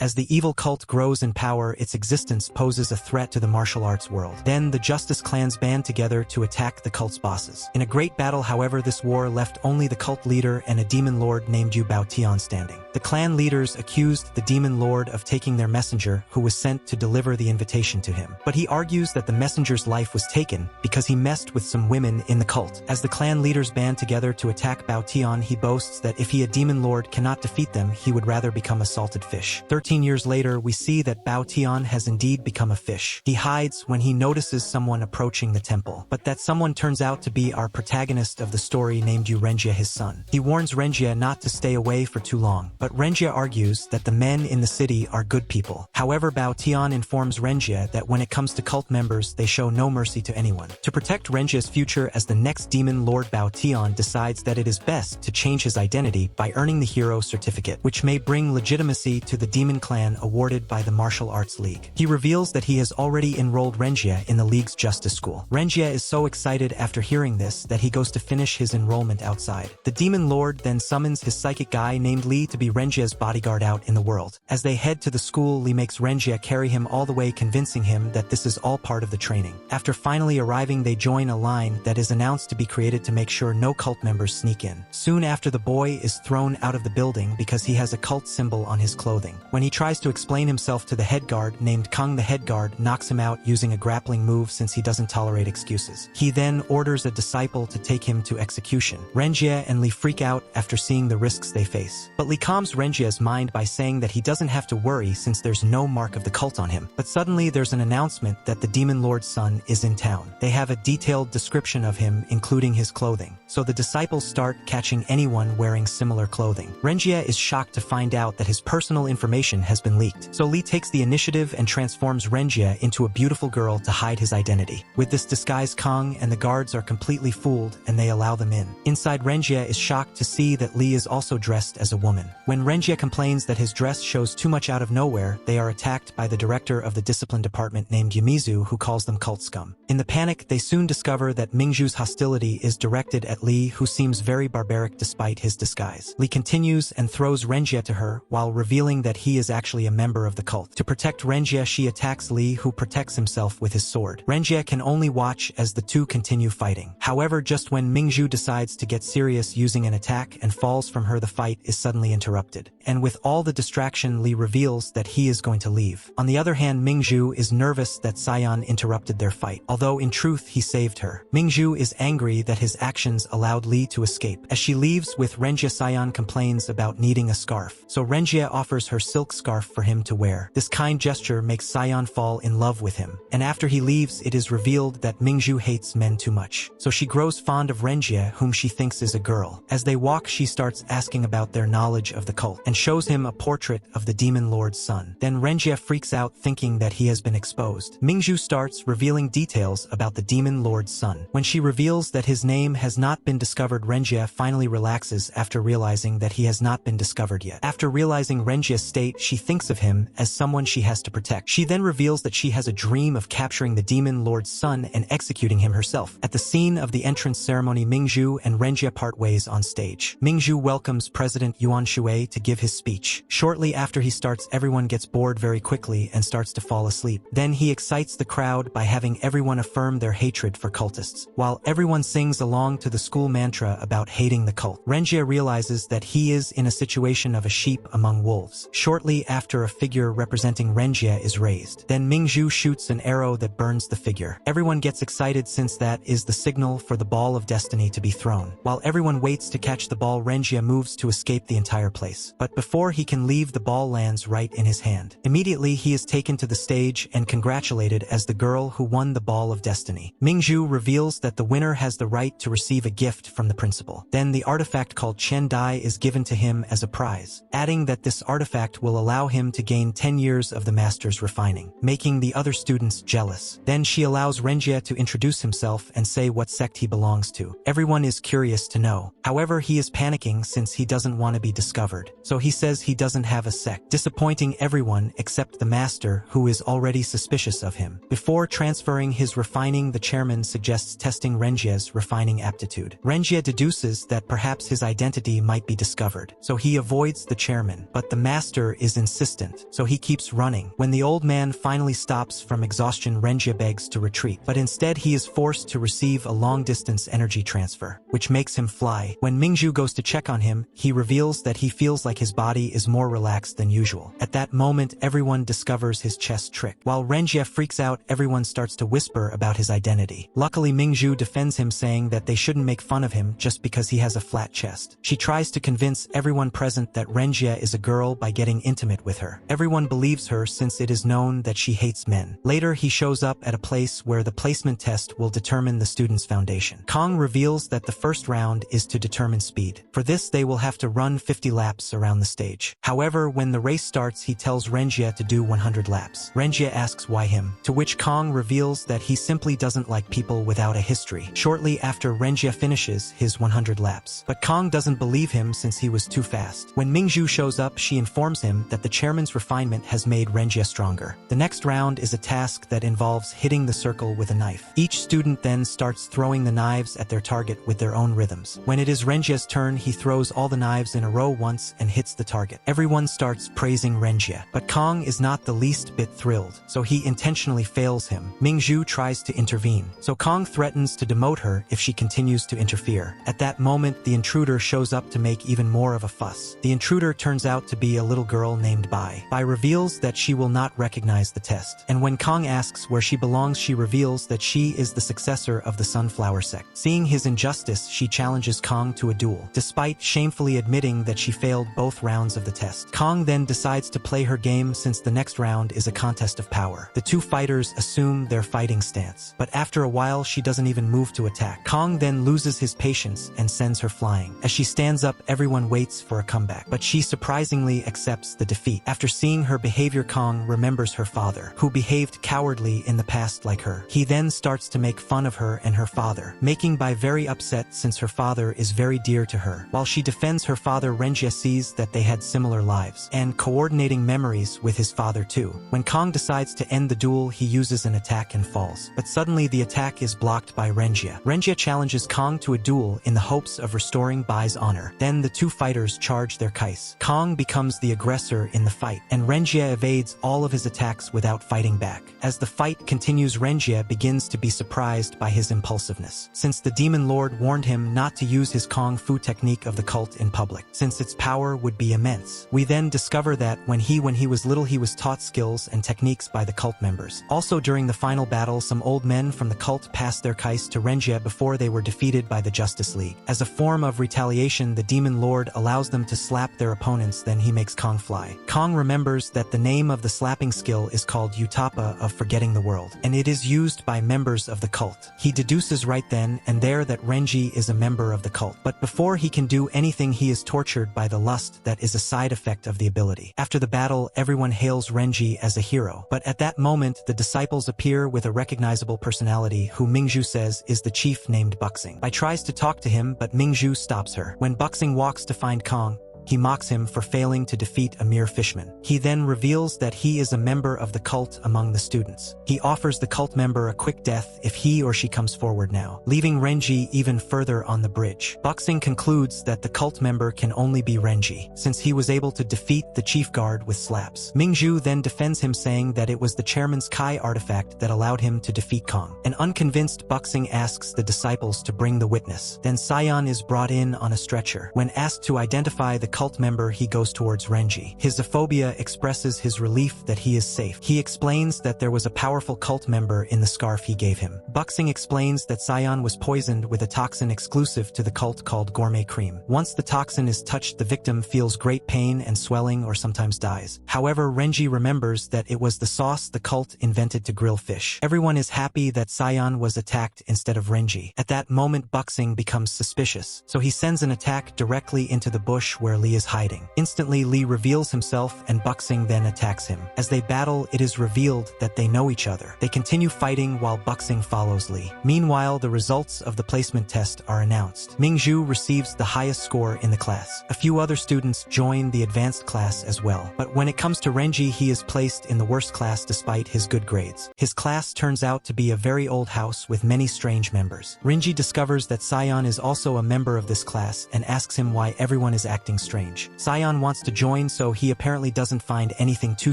As the evil cult grows in power, its existence poses a threat to the martial arts world. Then the Justice clans band together to attack the cult's bosses. In a great battle, however, this war left only the cult leader and a demon lord named Yu Baotian standing. The clan leaders accused the demon lord of taking their messenger, who was sent to deliver the invitation to him. But he argues that the messenger's life was taken because he messed with some women in the cult. As the clan leaders band together to attack Baotian, he boasts that if he, a demon lord, cannot defeat them, he would rather become a salted fish. 13 years later, we see that Baotian has indeed become a fish. He hides when he notices someone approaching the temple, but that someone turns out to be our protagonist of the story named Renya, his son. He warns Renya not to stay away for too long, but Renya argues that the men in the city are good people. However, Baotian informs Renya that when it comes to cult members, they show no mercy to anyone. To protect Renya's future as the next demon lord, Baotian decides that it is best to change his identity by earning the hero certificate, which may bring legitimacy to the demon clan awarded by the Martial Arts League. He reveals that he has already enrolled Renya in the League's Justice School. Renya is so excited after hearing this that he goes to finish his enrollment outside. The demon lord then summons his psychic guy named Lee to be Renya's bodyguard out in the world. As they head to the school, Lee makes Renya carry him all the way, convincing him that this is all part of the training. After finally arriving, they join a line that is announced to be created to make sure no cult members sneak in. Soon after, the boy is thrown out of the building because he has a cult symbol on his clothing. When he tries to explain himself to the head guard named Kung, the head guard knocks him out using a grappling move since he doesn't tolerate excuses. He then orders a disciple to take him to execution. Renya and Lee freak out after seeing the risks they face. But Lee calms Renya's mind by saying that he doesn't have to worry since there's no mark of the cult on him. But suddenly there's an announcement that the demon lord's son is in town. They have a detailed description of him, including his clothing. So the disciples start catching anyone wearing similar clothing. Renya is shocked to find out that his personal information has been leaked. So Lee takes the initiative and transforms Renya into a beautiful girl to hide his identity. With this disguise, Kong and the guards are completely fooled and they allow them in. Inside, Renya is shocked to see that Lee is also dressed as a woman. When Renya complains that his dress shows too much out of nowhere, they are attacked by the director of the discipline department named Yamizu, who calls them cult scum. In the panic, they soon discover that Mingzhu's hostility is directed at Lee, who seems very barbaric despite his disguise. Lee continues and throws Renya to her while revealing that he is actually a member of the cult. To protect Renya, she attacks Lee, who protects himself with his sword. Renya can only watch as the two continue fighting. However, just when Mingzhu decides to get serious using an attack and falls from her, the fight is suddenly interrupted. And with all the distraction, Lee reveals that he is going to leave. On the other hand, Mingzhu is nervous that Sion interrupted their fight, although in truth he saved her. Mingzhu is angry that his actions allowed Lee to escape. As she leaves with Renya, Sion complains about needing a scarf, so Renya offers her silk scarf for him to wear. This kind gesture makes Sion fall in love with him, and after he leaves, it is revealed that Mingzhu hates men too much. So she grows fond of Renya, whom she thinks is a girl. As they walk, she starts asking about their knowledge of the cult, and shows him a portrait of the demon lord's son. Then Renya freaks out, thinking that he has been exposed. Mingzhu starts revealing details about the demon lord's son. When she reveals that his name has not been discovered, Renya finally relaxes after realizing that he has not been discovered yet. After realizing Renya's state, she thinks of him as someone she has to protect. She then reveals that she has a dream of capturing the demon lord's son and executing him herself. At the scene of the entrance ceremony, Mingzhu and Renya part ways on stage. Mingzhu welcomes President Yuan Shui to give his speech. Shortly after he starts, everyone gets bored very quickly and starts to fall asleep. Then he excites the crowd by having everyone affirm their hatred for cultists. While everyone sings along to the school mantra about hating the cult, Renya realizes that he is in a situation of a sheep among wolves. Shortly after, a figure representing Renya is raised. Then Mingzhu shoots an arrow that burns the figure. Everyone gets excited since that is the signal for the ball of destiny to be thrown. While everyone waits to catch the ball, Renya moves to escape the entire place. But before he can leave, the ball lands right in his hand. Immediately, he is taken to the stage and congratulated as the girl who won the ball of destiny. Mingzhu reveals that the winner has the right to receive a gift from the principal. Then the artifact called Chen Dai is given to him as a prize, adding that this artifact will allow him to gain 10 years of the master's refining, making the other students jealous. Then she allows Renya to introduce himself and say what sect he belongs to. Everyone is curious to know. However, he is panicking since he doesn't want to be discovered. So he says he doesn't have a sect, disappointing everyone except the master, who is already suspicious of him. Before transferring his refining, the chairman suggests testing Renya's refining aptitude. Renya deduces that perhaps his identity might be discovered, so he avoids the chairman, but the master is insistent, so he keeps running. When the old man finally stops from exhaustion, Renya begs to retreat, but instead he is forced to receive a long-distance energy transfer, which makes him fly. When Mingzhu goes to check on him, he reveals that he feels like his body is more relaxed than usual. At that moment, everyone discovers his chess trick. While Renya freaks out, everyone starts to whisper about his identity. Luckily, Mingzhu defends him, saying that they shouldn't make fun of him just because he has a flat chest. She tries to convince everyone present that Renya is a girl by getting intimate with her. Everyone believes her since it is known that she hates men. Later, he shows up at a place where the placement test will determine the student's foundation. Kong reveals that the first round is to determine speed. For this, they will have to run 50 laps around the stage. However, when the race starts, he tells Renya to do 100 laps. Renya asks why him, to which Kong reveals that he simply doesn't like people without a history. Shortly after, Renya finishes his 100 laps, but Kong doesn't believe him since he was too fast. When Mingzhu shows up, she informs him that the chairman's refinement has made Renya stronger. The next round is a task that involves hitting the circle with a knife. Each student then starts throwing the knives at their target with their own rhythms. When it is Renya's turn, he throws all the knives in a row once and hits the target. Everyone starts praising Renya, but Kong is not the least bit thrilled, so he intentionally fails him. Mingzhu tries to intervene, so Kong threatens to demote her if she continues to interfere. At that moment, the intruder shows up to make even more of a fuss. The intruder turns out to be a little girl named Bai. Bai reveals that she will not recognize the test, and when Kong asks where she belongs, she reveals that she is the successor of the Sunflower sect. Seeing his injustice, she challenges Kong to a duel, despite shamefully admitting that she failed both rounds of the test. Kong then decides to play her game since the next round is a contest of power. The two fighters assume their fighting stance, but after a while she doesn't even move to attack. Kong then loses his patience and sends her flying. As she stands up, everyone waits for a comeback, but she surprisingly accepts the defeat. After seeing her behavior, Kong remembers her father, who behaved cowardly in the past like her. He then starts to make fun of her and her father, making Bai very upset since her father is very dear to her. While she defends her father, Renya sees that they had similar lives, and coordinating memories with his father too. When Kong decides to end the duel, he uses an attack and falls, but suddenly the attack is blocked by Renya. Renya challenges Kong to a duel in the hopes of restoring Bai's honor. Then the two fighters charge their kais. Kong becomes the aggressor in the fight, and Renya evades all of his attacks without fighting back. As the fight continues, Renya begins to be surprised by his impulsiveness, since the Demon Lord warned him not to use his Kung Fu technique of the cult in public, since its power would be immense. We then discover that when he was little, he was taught skills and techniques by the cult members. Also, during the final battle, some old men from the cult passed their kais to Renya before they were defeated by the Justice League. As a form of retaliation, the Demon Lord allows them to slap their opponents, then he makes Kong fly. Kong remembers that the name of the slapping skill is called Utapa of Forgetting the World, and it is used by members of the cult. He deduces right then and there that Renji is a member of the cult, but before he can do anything, he is tortured by the lust that is a side effect of the ability. After the battle, everyone hails Renji as a hero, but at that moment, the disciples appear with a recognizable personality who Mingzhu says is the chief named Buxing. Bai tries to talk to him, but Mingzhu stops her. When Buxing walks to find Kong, he mocks him for failing to defeat a mere fishman. He then reveals that he is a member of the cult among the students. He offers the cult member a quick death if he or she comes forward now, leaving Renji even further on the bridge. Buxing concludes that the cult member can only be Renji, since he was able to defeat the chief guard with slaps. Mingzhu then defends him, saying that it was the chairman's Kai artifact that allowed him to defeat Kong. An unconvinced Buxing asks the disciples to bring the witness. Then Sion is brought in on a stretcher. When asked to identify the cult member, he goes towards Renji. His Zophobia expresses his relief that he is safe. He explains that there was a powerful cult member in the scarf he gave him. Buxing explains that Sion was poisoned with a toxin exclusive to the cult called Gourmet Cream. Once the toxin is touched, the victim feels great pain and swelling or sometimes dies. However, Renji remembers that it was the sauce the cult invented to grill fish. Everyone is happy that Sion was attacked instead of Renji. At that moment, Buxing becomes suspicious, so he sends an attack directly into the bush where Lee is hiding. Instantly, Lee reveals himself and Buxing then attacks him. As they battle, it is revealed that they know each other. They continue fighting while Buxing follows Lee. Meanwhile, the results of the placement test are announced. Mingzhu receives the highest score in the class. A few other students join the advanced class as well. But when it comes to Renji, he is placed in the worst class despite his good grades. His class turns out to be a very old house with many strange members. Renji discovers that Sion is also a member of this class and asks him why everyone is acting strange. Sion wants to join, so he apparently doesn't find anything too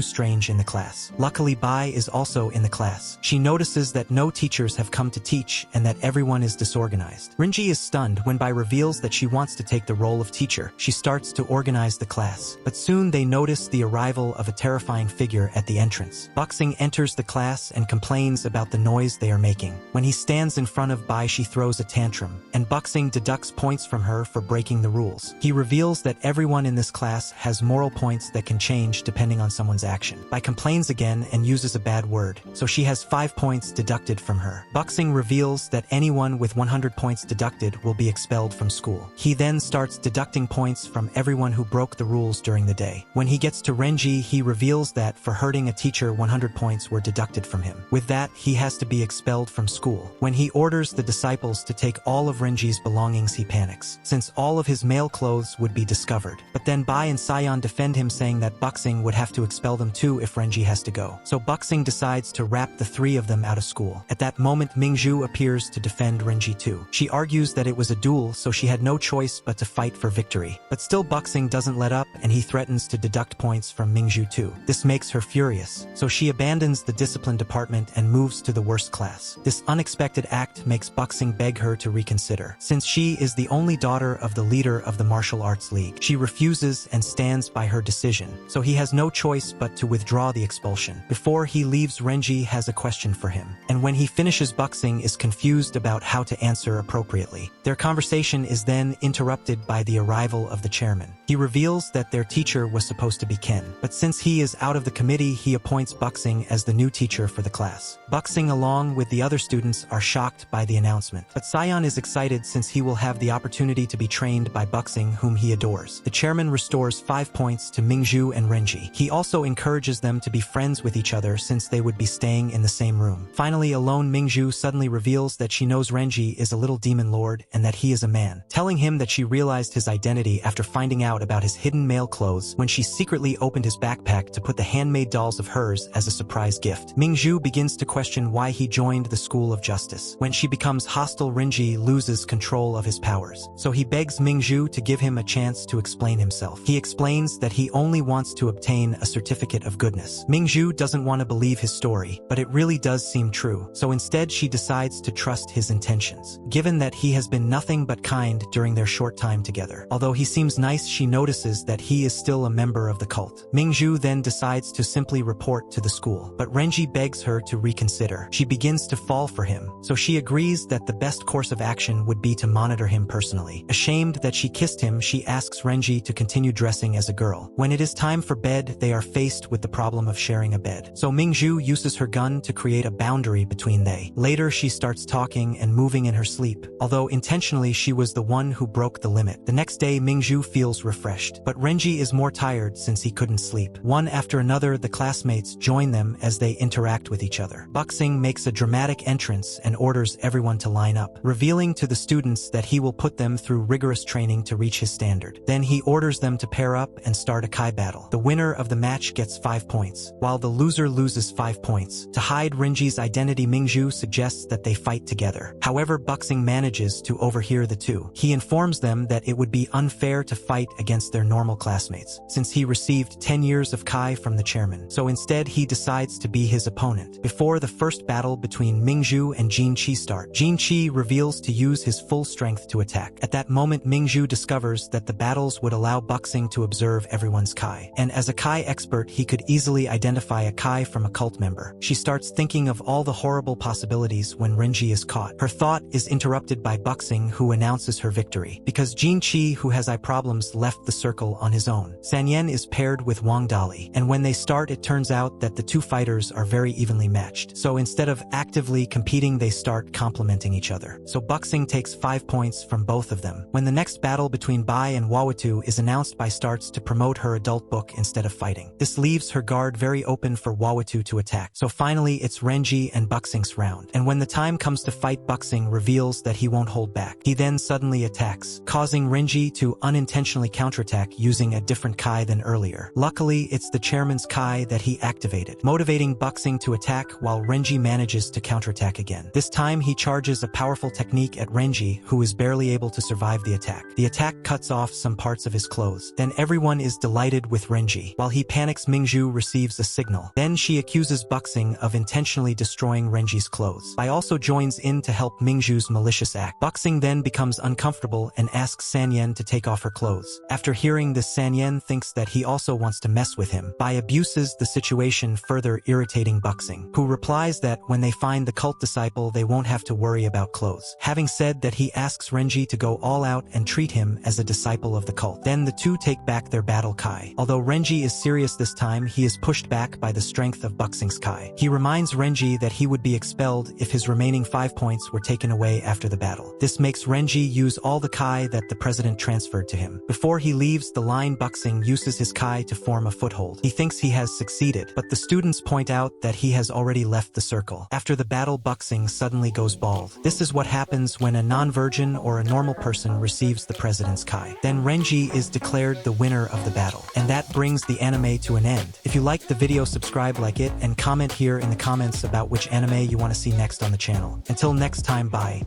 strange in the class. Luckily, Bai is also in the class. She notices that no teachers have come to teach and that everyone is disorganized. Renji is stunned when Bai reveals that she wants to take the role of teacher. She starts to organize the class, but soon they notice the arrival of a terrifying figure at the entrance. Buxing enters the class and complains about the noise they are making. When he stands in front of Bai, she throws a tantrum, and Buxing deducts points from her for breaking the rules. He reveals that everyone in this class has moral points that can change depending on someone's action. Bai complains again and uses a bad word, so she has 5 points deducted from her. Buxing reveals that anyone with 100 points deducted will be expelled from school. He then starts deducting points from everyone who broke the rules during the day. When he gets to Renji, he reveals that for hurting a teacher, 100 points were deducted from him. With that, he has to be expelled from school. When he orders the disciples to take all of Renji's belongings, he panics, since all of his male clothes would be discovered. But then Bai and Sion defend him, saying that Buxing would have to expel them too if Renji has to go. So Buxing decides to wrap the 3 of them out of school. At that moment, Mingzhu appears to defend Renji too. She argues that it was a duel, so she had no choice but to fight for victory. But still, Buxing doesn't let up, and he threatens to deduct points from Mingzhu too. This makes her furious, so she abandons the discipline department and moves to the worst class. This unexpected act makes Buxing beg her to reconsider. Since she is the only daughter of the leader of the martial arts league, she refuses and stands by her decision, so he has no choice but to withdraw the expulsion. Before he leaves, Renji has a question for him, and when he finishes, Buxing is confused about how to answer appropriately. Their conversation is then interrupted by the arrival of the chairman. He reveals that their teacher was supposed to be Ken, but since he is out of the committee, he appoints Buxing as the new teacher for the class. Buxing, along with the other students, are shocked by the announcement, but Sion is excited since he will have the opportunity to be trained by Buxing, whom he adores. The chairman restores 5 points to Mingzhu and Renji. He also encourages them to be friends with each other since they would be staying in the same room. Finally, alone, Mingzhu suddenly reveals that she knows Renji is a little demon lord and that he is a man, telling him that she realized his identity after finding out about his hidden male clothes when she secretly opened his backpack to put the handmade dolls of hers as a surprise gift. Mingzhu begins to question why he joined the School of Justice. When she becomes hostile, Renji loses control of his powers, so he begs Mingzhu to give him a chance to explain himself. He explains that he only wants to obtain a certificate of goodness. Mingzhu doesn't want to believe his story, but it really does seem true, so instead she decides to trust his intentions. Given that he has been nothing but kind during their short time together. Although he seems nice, she notices that he is still a member of the cult. Mingzhu then decides to simply report to the school, but Renji begs her to reconsider. She begins to fall for him, so she agrees that the best course of action would be to monitor him personally. Ashamed that she kissed him, she asks Renji to continue dressing as a girl. When it is time for bed, they are faced with the problem of sharing a bed, so Mingzhu uses her gun to create a boundary between they. Later, she starts talking and moving in her sleep, although intentionally she was the one who broke the limit. The next day, Mingzhu feels refreshed, but Renji is more tired since he couldn't sleep. One after another, the classmates join them as they interact with each other. Buxing makes a dramatic entrance and orders everyone to line up, revealing to the students that he will put them through rigorous training to reach his standard. Then he orders them to pair up and start a Kai battle. The winner of the match gets 5 points, while the loser loses 5 points. To hide Renji's identity, Mingzhu suggests that they fight together. However, Buxing manages to overhear the two. He informs them that it would be unfair to fight against their normal classmates, since he received 10 years of Kai from the chairman. So instead, he decides to be his opponent. Before the first battle between Mingzhu and Jin Chi starts, Jin Chi reveals to use his full strength to attack. At that moment, Mingzhu discovers that the battles would allow Buxing to observe everyone's Kai, and as a Kai expert, he could easily identify a Kai from a cult member. She starts thinking of all the horrible possibilities when Renji is caught. Her thought is interrupted by Buxing, who announces her victory, because Jin Chi, who has eye problems, left the circle on his own. Sanyen is paired with Wang Dali, and when they start, it turns out that the two fighters are very evenly matched. So instead of actively competing, they start complementing each other. So Buxing takes 5 points from both of them. When the next battle between Bai and Wawati Wawotu is announced by Starts to promote her adult book instead of fighting. This leaves her guard very open for Wawotu to attack. So finally, it's Renji and Buxing's round. And when the time comes to fight, Buxing reveals that he won't hold back. He then suddenly attacks, causing Renji to unintentionally counterattack using a different Kai than earlier. Luckily, it's the chairman's Kai that he activated, motivating Buxing to attack while Renji manages to counterattack again. This time, he charges a powerful technique at Renji, who is barely able to survive the attack. The attack cuts off some parts of his clothes. Then everyone is delighted with Renji. While he panics, Mingju receives a signal. Then she accuses Buxing of intentionally destroying Renji's clothes. Bai also joins in to help Mingju's malicious act. Buxing then becomes uncomfortable and asks Sanyen to take off her clothes. After hearing this, Sanyen thinks that he also wants to mess with him. Bai abuses the situation, further irritating Buxing, who replies that when they find the cult disciple, they won't have to worry about clothes. Having said that, he asks Renji to go all out and treat him as a disciple of the cult. Then the two take back their battle Kai. Although Renji is serious this time, he is pushed back by the strength of Buxing's Kai. He reminds Renji that he would be expelled if his remaining 5 points were taken away after the battle. This makes Renji use all the Kai that the president transferred to him. Before he leaves the line, Buxing uses his Kai to form a foothold. He thinks he has succeeded, but the students point out that he has already left the circle. After the battle, Buxing suddenly goes bald. This is what happens when a non-virgin or a normal person receives the president's Kai. Then Renji is declared the winner of the battle. And that brings the anime to an end. If you liked the video, subscribe, like it, and comment here in the comments about which anime you want to see next on the channel. Until next time, bye.